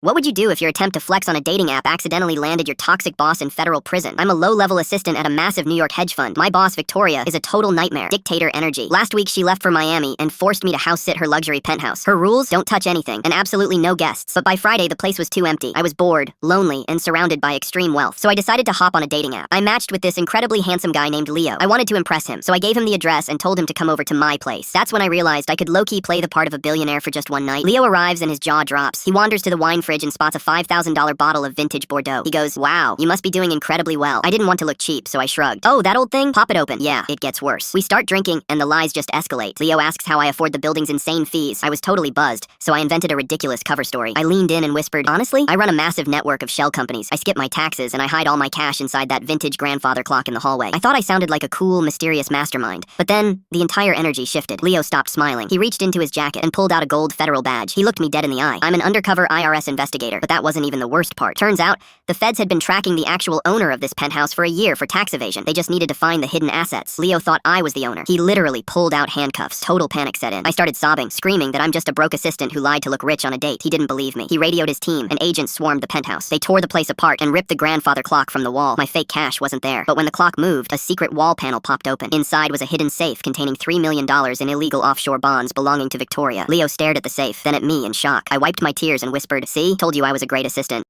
What would you do if your attempt to flex on a dating app accidentally landed your toxic boss in federal prison? I'm a low-level assistant at a massive New York hedge fund. My boss, Victoria, is a total nightmare. Dictator energy. Last week, she left for Miami and forced me to house-sit her luxury penthouse. Her rules? Don't touch anything, and absolutely no guests. But by Friday, the place was too empty. I was bored, lonely, and surrounded by extreme wealth. So I decided to hop on a dating app. I matched with this incredibly handsome guy named Leo. I wanted to impress him, so I gave him the address and told him to come over to my place. That's when I realized I could low-key play the part of a billionaire for just one night. Leo arrives and his jaw drops. He wanders to the wine fridge and spots a $5,000 bottle of vintage Bordeaux. He goes, "Wow, you must be doing incredibly well." I didn't want to look cheap, so I shrugged. "Oh, that old thing? Pop it open." Yeah, it gets worse. We start drinking, and the lies just escalate. Leo asks how I afford the building's insane fees. I was totally buzzed, so I invented a ridiculous cover story. I leaned in and whispered, "Honestly, I run a massive network of shell companies. I skip my taxes, and I hide all my cash inside that vintage grandfather clock in the hallway." I thought I sounded like a cool, mysterious mastermind. But then, the entire energy shifted. Leo stopped smiling. He reached into his jacket and pulled out a gold federal badge. He looked me dead in the eye. I'm an undercover IRS investigator, but that wasn't even the worst part. Turns out, the feds had been tracking the actual owner of this penthouse for a year for tax evasion. They just needed to find the hidden assets. Leo thought I was the owner. He literally pulled out handcuffs. Total panic set in. I started sobbing, screaming that I'm just a broke assistant who lied to look rich on a date. He didn't believe me. He radioed his team, and agents swarmed the penthouse. They tore the place apart and ripped the grandfather clock from the wall. My fake cash wasn't there. But when the clock moved, a secret wall panel popped open. Inside was a hidden safe containing $3 million in illegal offshore bonds belonging to Victoria. Leo stared at the safe, then at me in shock. I wiped my tears and whispered, "See? Told you I was a great assistant."